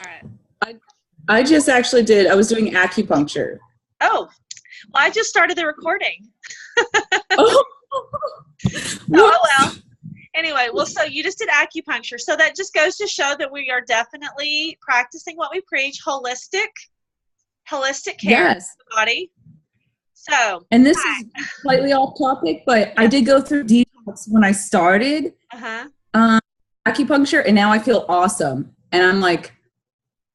All right. I, I just actually did, I was doing acupuncture. Oh, well, I just started the recording. Oh, Oh whoops. well. Anyway, well, so you just did acupuncture. So that just goes to show that we are definitely practicing what we preach, holistic care of Yes. the body. So, And this is slightly off topic, but I yeah. did go through detox when I started Uh-huh. um, acupuncture, and now I feel awesome. And I'm like,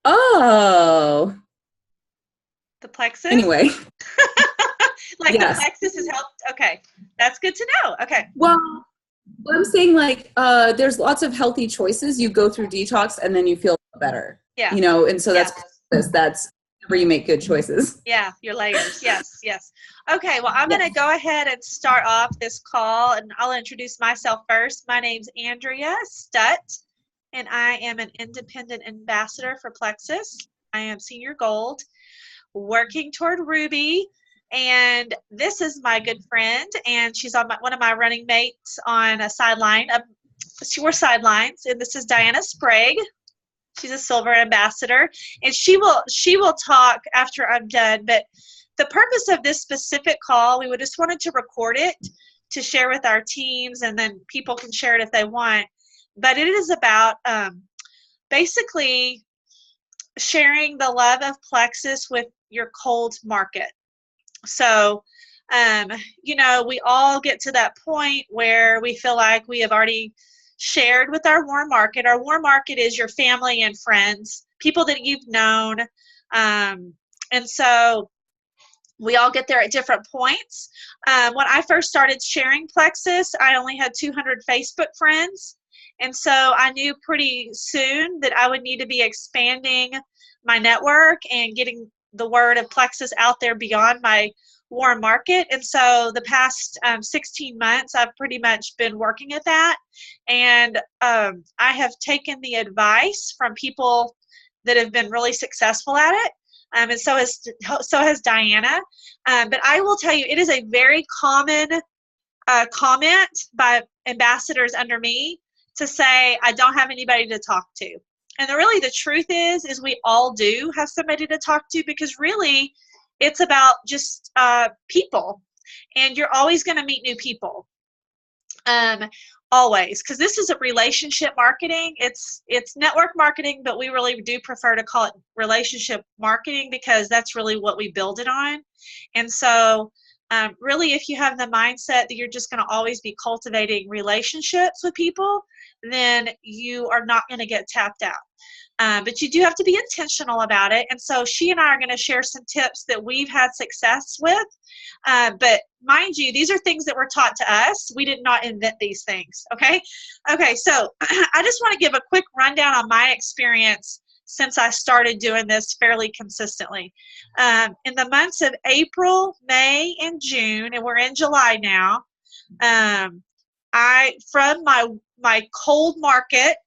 oh, The plexus? anyway, Like the yes. plexus has helped. Okay. That's good to know. Okay. Well, I'm saying like there's lots of healthy choices. You go through detox and then you feel better, Yeah. and so Yeah. that's where you make good choices. Yeah, your layers. Yes, yes. Okay, well, I'm going to Yes. go ahead and start off this call, and I'll introduce myself first. My name's Andrea Stutt, and I am an independent ambassador for Plexus. I am senior gold, working toward Ruby, and this is my good friend, and she's on one of my running mates on a sideline. We're sidelines, and this is Diana Sprague. She's a silver ambassador, and she will talk after I'm done. But the purpose of this specific call, we would just wanted to record it to share with our teams, and then people can share it if they want. But it is about basically sharing the love of Plexus with your cold market. So, we all get to that point where we feel like we have already shared with our warm market. Our warm market is your family and friends, people that you've known. And so we all get there at different points. When I first started sharing Plexus, I only had 200 Facebook friends. And so I knew pretty soon that I would need to be expanding my network and getting the word of Plexus out there beyond my warm market. And so the past 16 months, I've pretty much been working at that. And I have taken the advice from people that have been really successful at it. And so has Diana. But I will tell you, it is a very common comment by ambassadors under me to say, I don't have anybody to talk to. And really the truth is we all do have somebody to talk to, because really it's about just people. And you're always going to meet new people. Always, because this is a relationship marketing. It's network marketing, but we really do prefer to call it relationship marketing, because that's really what we build it on. And so really, if you have the mindset that you're just going to always be cultivating relationships with people, then you are not going to get tapped out. But you do have to be intentional about it. And so she and I are going to share some tips that we've had success with. But mind you, these are things that were taught to us. We did not invent these things. Okay. Okay. So I just want to give a quick rundown on my experience since I started doing this fairly consistently. In the months of April, May, and June, and we're in July now, from my cold market,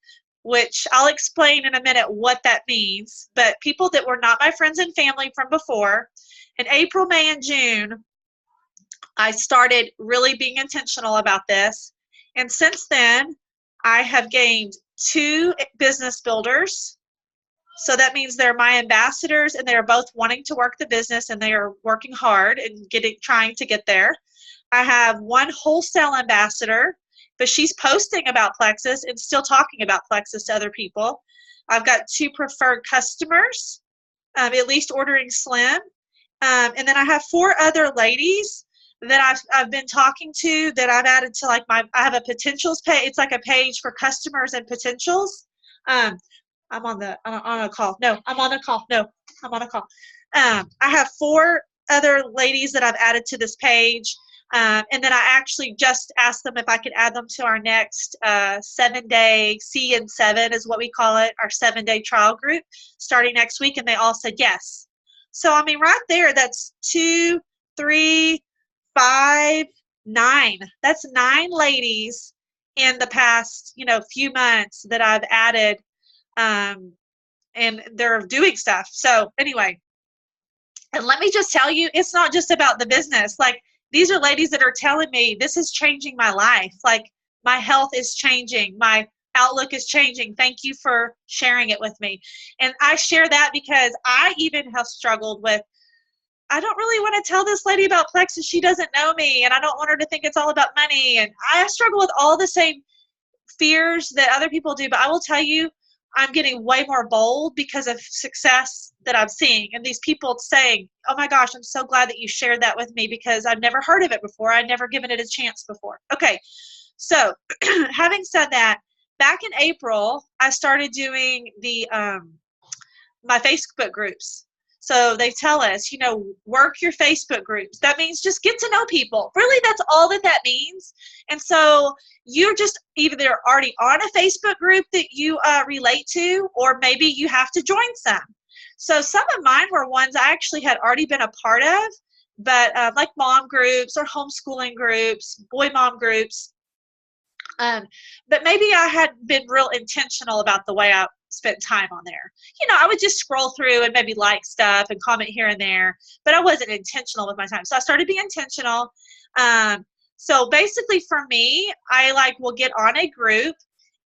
which I'll explain in a minute what that means, but people that were not my friends and family from before, in April, May, and June, I started really being intentional about this. And since then, I have gained 2 business builders. So that means they're my ambassadors, and they are both wanting to work the business, and they are working hard and trying to get there. I have 1 wholesale ambassador, but she's posting about Plexus and still talking about Plexus to other people. I've got 2 preferred customers, at least ordering Slim. And then I have 4 other ladies that I've been talking to that I've added to I have a potentials page. It's like a page for customers and potentials. I'm on a call. No, I'm on a call. No, I'm on a call. I have 4 other ladies that I've added to this page. And then I actually just asked them if I could add them to our next 7-day, C&7 is what we call it, our 7-day trial group starting next week. And they all said yes. So, I mean, right there, that's 2, 3, 5, 9. That's 9 ladies in the past, few months that I've added, and they're doing stuff. So anyway, and let me just tell you, it's not just about the business. These are ladies that are telling me this is changing my life. My health is changing. My outlook is changing. Thank you for sharing it with me. And I share that because I even have struggled with, I don't really want to tell this lady about Plexus. She doesn't know me, and I don't want her to think it's all about money. And I struggle with all the same fears that other people do. But I will tell you, I'm getting way more bold because of success that I'm seeing. And these people saying, oh my gosh, I'm so glad that you shared that with me because I've never heard of it before. I'd never given it a chance before. Okay. So having said that, back in April, I started doing the my Facebook groups. So they tell us, work your Facebook groups. That means just get to know people. Really, that's all that means. And so you're just either already on a Facebook group that you relate to, or maybe you have to join some. So some of mine were ones I actually had already been a part of, but like mom groups or homeschooling groups, boy mom groups. But maybe I hadn't been real intentional about the way I spent time on there. I would just scroll through and maybe like stuff and comment here and there, but I wasn't intentional with my time. So I started being intentional. So basically for me, I will get on a group,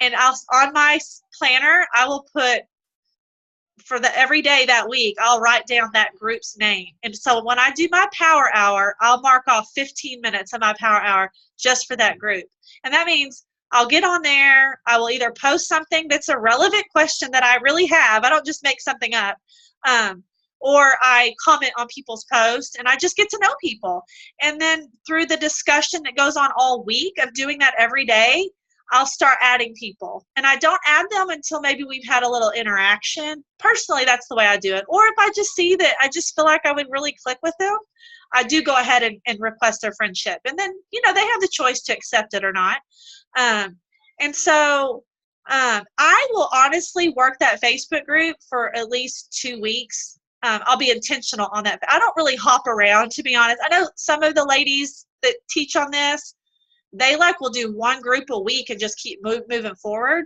and on my planner, I will put for every day that week, I'll write down that group's name. And so when I do my power hour, I'll mark off 15 minutes of my power hour just for that group. And that means I'll get on there. I will either post something that's a relevant question that I really have. I don't just make something up. Or I comment on people's posts, and I just get to know people. And then through the discussion that goes on all week of doing that every day, I'll start adding people. And I don't add them until maybe we've had a little interaction. Personally, that's the way I do it. Or if I just see that I just feel like I would really click with them, I do go ahead and request their friendship. And then, they have the choice to accept it or not. And so I will honestly work that Facebook group for at least 2 weeks. I'll be intentional on that. I don't really hop around, to be honest. I know some of the ladies that teach on this, they will do one group a week and just keep moving forward.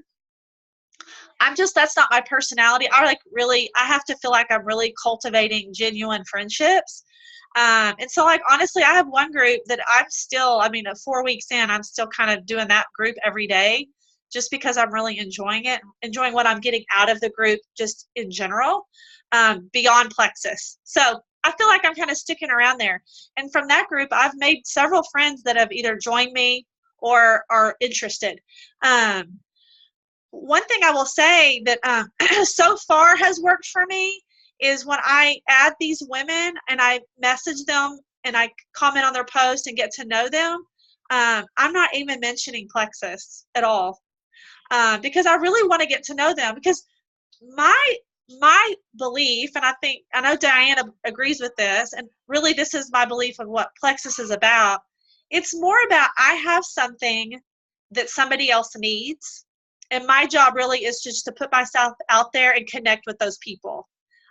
That's not my personality. I have to feel like I'm really cultivating genuine friendships. And so honestly, I have one group that I'm still, 4 weeks in, I'm still kind of doing that group every day just because I'm really enjoying it, enjoying what I'm getting out of the group just in general, beyond Plexus. So I feel like I'm kind of sticking around there. And from that group, I've made several friends that have either joined me or are interested. One thing I will say that so far has worked for me is when I add these women and I message them and I comment on their post and get to know them, I'm not even mentioning Plexus at all because I really want to get to know them. Because my belief, and I know Diana agrees with this, and really this is my belief of what Plexus is about. It's more about I have something that somebody else needs, and my job really is just to put myself out there and connect with those people.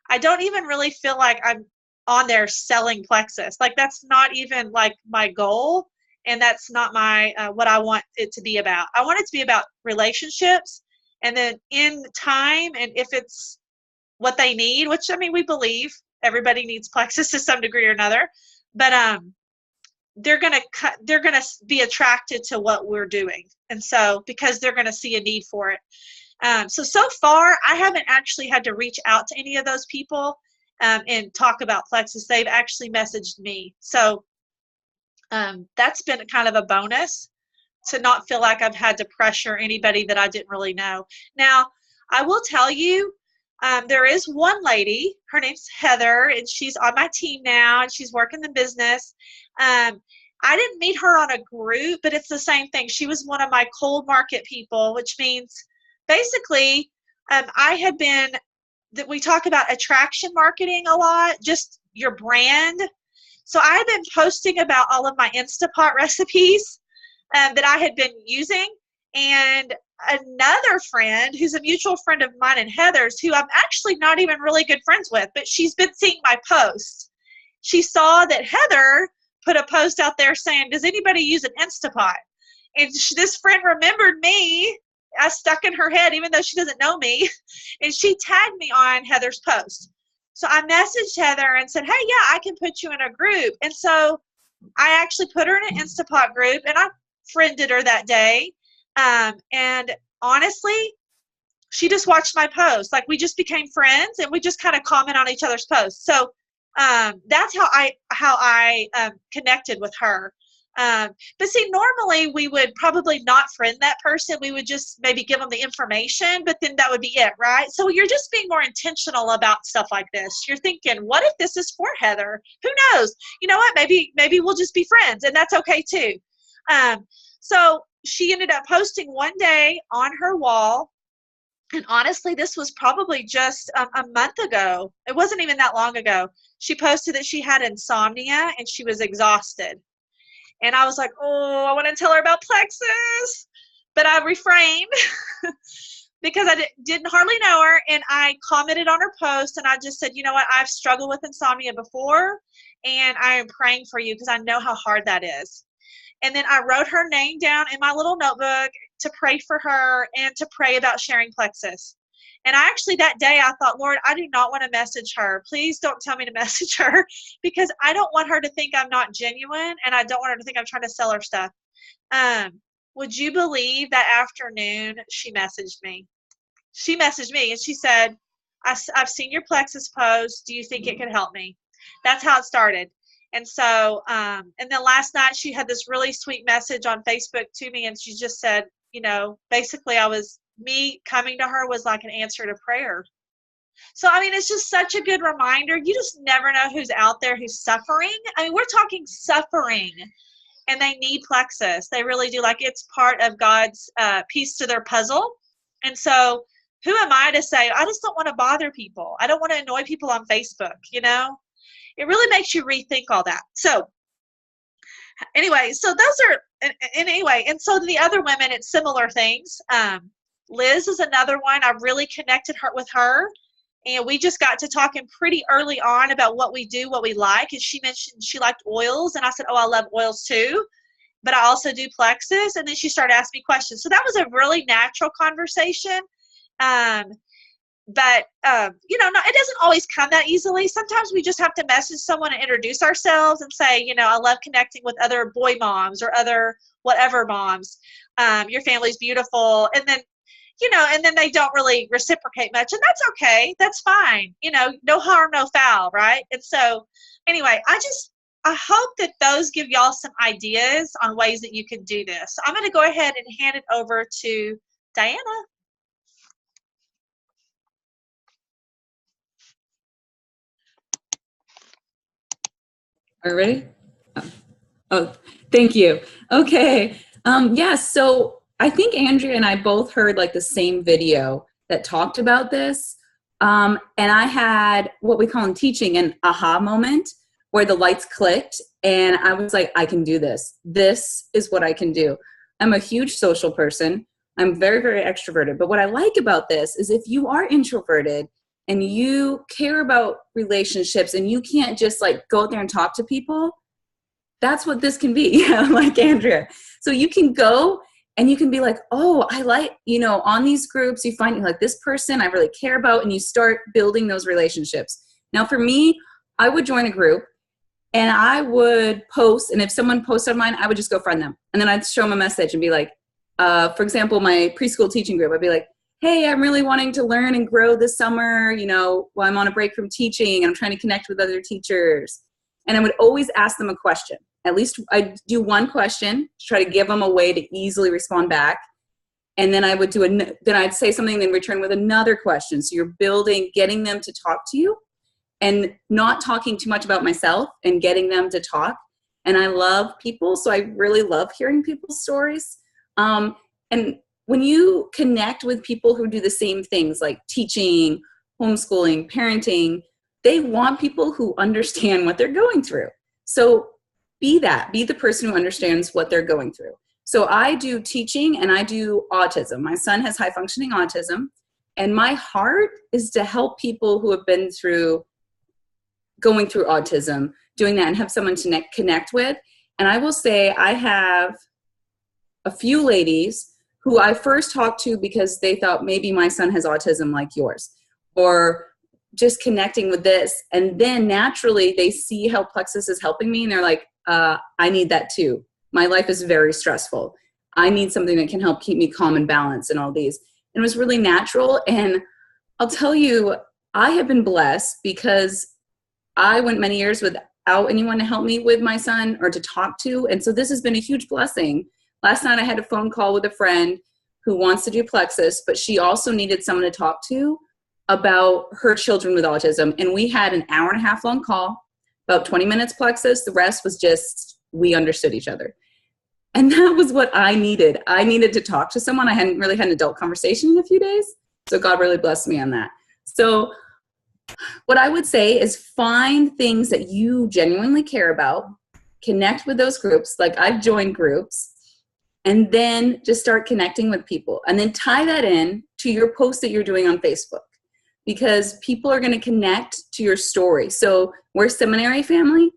I don't even really feel like I'm on there selling Plexus. That's not even my goal, and that's not my what I want it to be about. I want it to be about relationships, and then in time, and if it's what they need, which we believe everybody needs Plexus to some degree or another, but they're gonna be attracted to what we're doing, and so because they're gonna see a need for it. So far, I haven't actually had to reach out to any of those people and talk about Plexus. They've actually messaged me. So that's been kind of a bonus to not feel like I've had to pressure anybody that I didn't really know. Now, I will tell you, there is one lady, her name's Heather, and she's on my team now, and she's working the business. I didn't meet her on a group, but it's the same thing. She was one of my cold market people, which means basically we talk about attraction marketing a lot, just your brand. So I had been posting about all of my Instapot recipes that I had been using, and another friend who's a mutual friend of mine and Heather's, who I'm actually not even really good friends with, but she's been seeing my posts. She saw that Heather put a post out there saying, does anybody use an Instapot? And this friend remembered me. I stuck in her head, even though she doesn't know me, and she tagged me on Heather's post. So I messaged Heather and said, hey, yeah, I can put you in a group. And so I actually put her in an Instapot group, and I friended her that day. And honestly, she just watched my post. Like, we just became friends, and we just kind of comment on each other's posts. So that's how I connected with her. But see, normally we would probably not friend that person. We would just maybe give them the information, but then that would be it, right? So you're just being more intentional about stuff like this. You're thinking, what if this is for Heather? Who knows? You know what? Maybe we'll just be friends, and that's okay too. So she ended up posting one day on her wall. And honestly, this was probably just a month ago. It wasn't even that long ago. She posted that she had insomnia and she was exhausted. And I was like, oh, I want to tell her about Plexus. But I refrained because I didn't hardly know her. And I commented on her post, and I just said, you know what? I've struggled with insomnia before, and I am praying for you because I know how hard that is. And then I wrote her name down in my little notebook to pray for her and to pray about sharing Plexus. And I actually, that day, I thought, Lord, I do not want to message her. Please don't tell me to message her, because I don't want her to think I'm not genuine, and I don't want her to think I'm trying to sell her stuff. Would you believe that afternoon she messaged me? She messaged me, and she said, I've seen your Plexus post. Do you think it could help me? That's how it started. And so, and then last night she had this really sweet message on Facebook to me, and she just said, you know, basically me coming to her was like an answer to prayer. So, I mean, it's just such a good reminder. You just never know who's out there who's suffering. I mean, we're talking suffering, and they need Plexus. They really do. Like, it's part of God's piece to their puzzle. And so who am I to say, I just don't want to bother people. I don't want to annoy people on Facebook, you know? It really makes you rethink all that. So anyway, so those are, anyway, and so the other women, it's similar things. Liz is another one. I really connected with her, and we just got to talking pretty early on about what we do, what we like. And she mentioned she liked oils, and I said, oh, I love oils too, but I also do Plexus. And then she started asking me questions. So that was a really natural conversation. But you know, it doesn't always come that easily. Sometimes we just have to message someone and introduce ourselves and say, you know, I love connecting with other boy moms or other whatever moms. Your family's beautiful. And then, you know, and then they don't really reciprocate much, and that's okay. That's fine. You know, no harm, no foul, right? And so anyway, I hope that those give y'all some ideas on ways that you can do this. I'm going to go ahead and hand it over to Diana. Are you ready? Oh, thank you. Okay. Yes. So I think Andrea and I both heard like the same video that talked about this. And I had what we call in teaching an aha moment where the lights clicked, and I was like, I can do this. This is what I can do. I'm a huge social person. I'm very, very extroverted. But what I like about this is if you are introverted and you care about relationships and you can't just like go out there and talk to people, that's what this can be, like Andrea. So you can go and you can be like, oh, I like, you know, on these groups, you find like this person I really care about, and you start building those relationships. Now for me, I would join a group and I would post, and if someone posted on mine, I would just go friend them. And then I'd show them a message and be like, for example, my preschool teaching group, I'd be like, hey, I'm really wanting to learn and grow this summer, you know, while I'm on a break from teaching and I'm trying to connect with other teachers. And I would always ask them a question. At least I'd do one question to try to give them a way to easily respond back. And then I would then I'd say something in return with another question. So you're getting them to talk to you and not talking too much about myself and getting them to talk. And I love people, so I really love hearing people's stories. And when you connect with people who do the same things like teaching, homeschooling, parenting, they want people who understand what they're going through. So be the person who understands what they're going through. So I do teaching and I do autism. My son has high functioning autism, and my heart is to help people who have been going through autism, doing that, and have someone to connect with. And I will say I have a few ladies who I first talked to because they thought maybe my son has autism like yours, or just connecting with this. And then naturally they see how Plexus is helping me, and they're like, I need that too. My life is very stressful. I need something that can help keep me calm and balanced and all these. And it was really natural. And I'll tell you, I have been blessed because I went many years without anyone to help me with my son or to talk to. And so this has been a huge blessing. Last night I had a phone call with a friend who wants to do Plexus, but she also needed someone to talk to about her children with autism. And we had an 1.5 hour long call, about 20 minutes Plexus. The rest was just, we understood each other. And that was what I needed. I needed to talk to someone. I hadn't really had an adult conversation in a few days. So God really blessed me on that. So what I would say is find things that you genuinely care about, connect with those groups. Like I've joined groups, and then just start connecting with people, and then tie that in to your post that you're doing on Facebook, because people are going to connect to your story. So we're a seminary family.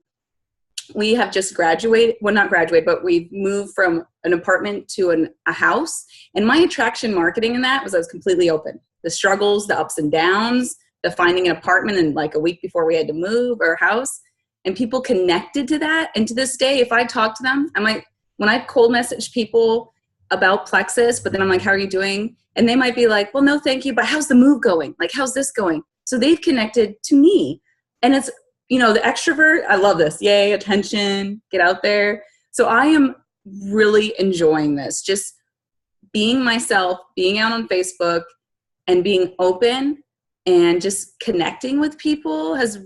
We have just graduated, well, not graduated, but we've moved from an apartment to a house. And my attraction marketing in that was I was completely open. The struggles, the ups and downs, the finding an apartment in like a week before we had to move our house. And people connected to that. And to this day, if I talk to them, when I cold message people about Plexus, but then I'm like, how are you doing? And they might be like, well, no, thank you. But how's the move going? Like, how's this going? So they've connected to me. And it's, the extrovert, I love this. Yay, attention, get out there. So I am really enjoying this. Just being myself, being out on Facebook and being open and just connecting with people has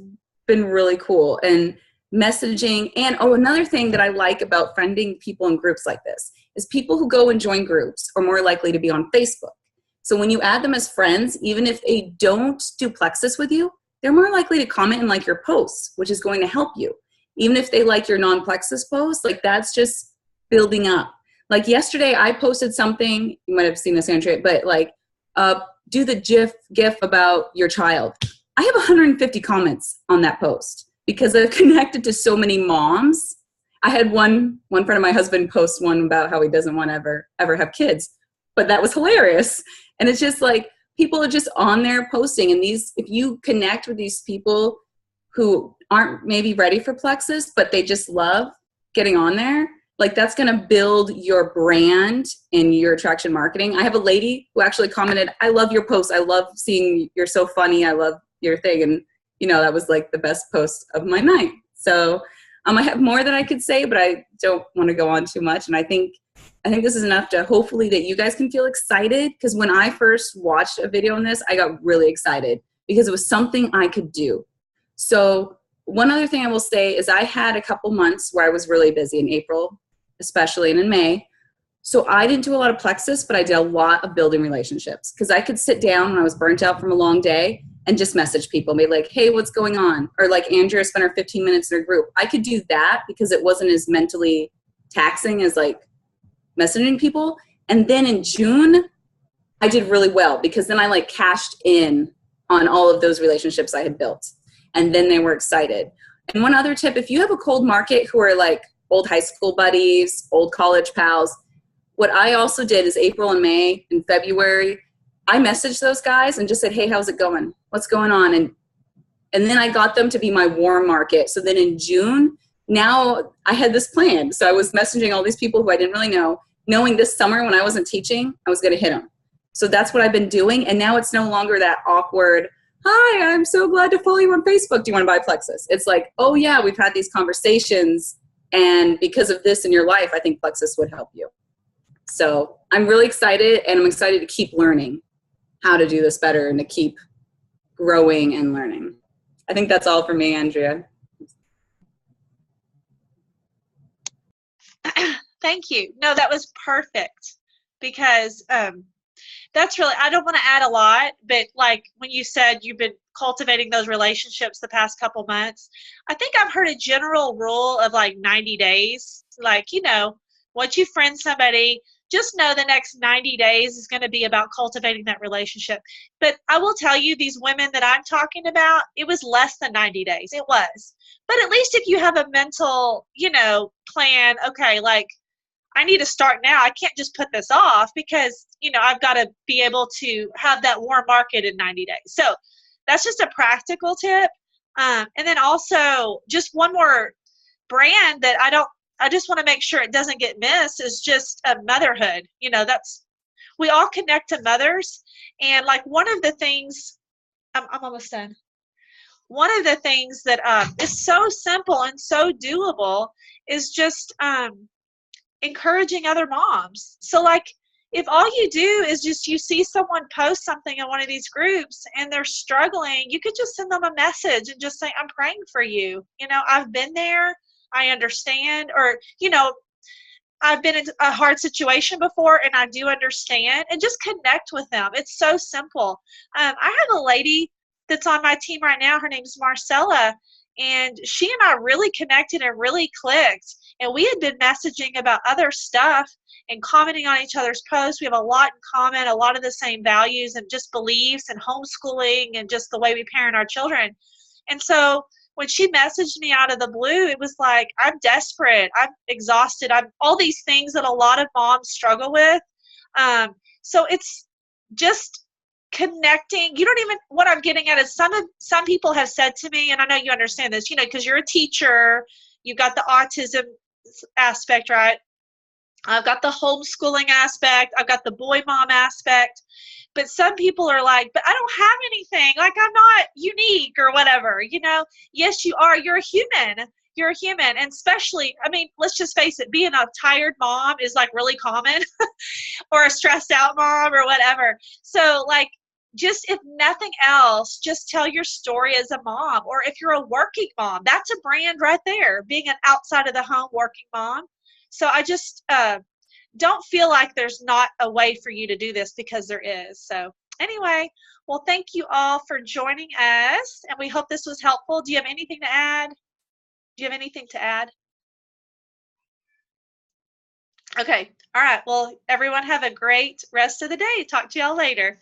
been really cool. And messaging. And another thing that I like about friending people in groups like this is people who go and join groups are more likely to be on Facebook. So when you add them as friends, even if they don't do Plexus with you, they're more likely to comment and like your posts, which is going to help you. Even if they like your non-Plexus posts, like that's just building up. Like yesterday I posted something, you might have seen this, Andrea, but like, do the GIF about your child. I have 150 comments on that post because I've connected to so many moms. I had one friend of my husband post one about how he doesn't want to ever have kids, but that was hilarious. And it's just like, people are just on there posting, and if you connect with these people who aren't maybe ready for Plexus, but they just love getting on there, like that's going to build your brand and your attraction marketing. I have a lady who actually commented, I love your posts. I love seeing you're so funny. I love your thing. And that was like the best post of my night. So I have more that I could say, but I don't want to go on too much. And I think this is enough to hopefully that you guys can feel excited. Because when I first watched a video on this, I got really excited because it was something I could do. So one other thing I will say is I had a couple months where I was really busy in April, especially, and in May. So I didn't do a lot of Plexus, but I did a lot of building relationships because I could sit down when I was burnt out from a long day and just message people and be like, hey, what's going on? Or like Andrea spent her 15 minutes in her group. I could do that because it wasn't as mentally taxing as like messaging people. And then in June, I did really well because then I like cashed in on all of those relationships I had built. And then they were excited. And one other tip, if you have a cold market who are like old high school buddies, old college pals, what I also did is April and May and February, I messaged those guys and just said, hey, how's it going? What's going on? And then I got them to be my warm market. So then in June, now I had this plan. So I was messaging all these people who I didn't really know, knowing this summer when I wasn't teaching, I was going to hit them. So that's what I've been doing. And now it's no longer that awkward, hi, I'm so glad to follow you on Facebook. Do you want to buy Plexus? It's like, oh yeah, we've had these conversations. And because of this in your life, I think Plexus would help you. So I'm really excited, and I'm excited to keep learning how to do this better and to keep growing and learning. I think that's all for me, Andrea. Thank you. No, that was perfect because that's really, I don't want to add a lot, but like when you said you've been cultivating those relationships the past couple months, I think I've heard a general rule of like 90 days. Like, once you friend somebody, just know the next 90 days is going to be about cultivating that relationship. But I will tell you, these women that I'm talking about, it was less than 90 days. It was. But at least if you have a mental, plan, okay, like I need to start now. I can't just put this off because, I've got to be able to have that warm market in 90 days. So that's just a practical tip. And then also just one more brand that I don't I just want to make sure it doesn't get missed, is just motherhood. You know, we all connect to mothers. And like one of the things, I'm almost done. One of the things that is so simple and so doable is just encouraging other moms. So like if all you do is just you see someone post something in one of these groups and they're struggling, you could just send them a message and just say, I'm praying for you. You know, I've been there. I understand. Or, you know, I've been in a hard situation before and I do understand, and just connect with them. It's so simple. I have a lady that's on my team right now. Her name's Marcella, and she and I really connected and really clicked. And we had been messaging about other stuff and commenting on each other's posts. We have a lot in common, a lot of the same values and just beliefs and homeschooling and just the way we parent our children. And so when she messaged me out of the blue, it was like, I'm desperate, I'm exhausted, I'm all these things that a lot of moms struggle with. So it's just connecting. You don't even, what I'm getting at is some people have said to me, and I know you understand this, you know, because you're a teacher, you've got the autism aspect, right? I've got the homeschooling aspect, I've got the boy mom aspect. But some people are like, but I don't have anything. Like, I'm not unique or whatever, you know? Yes, you are. You're a human. You're a human. And especially, I mean, let's just face it, being a tired mom is like really common, or a stressed out mom or whatever. So like, just if nothing else, just tell your story as a mom. Or if you're a working mom, that's a brand right there, being an outside of the home working mom. So I just, don't feel like there's not a way for you to do this, because there is. So anyway, well, thank you all for joining us, and we hope this was helpful. Do you have anything to add? Do you have anything to add? Okay. All right. Well, everyone have a great rest of the day. Talk to y'all later.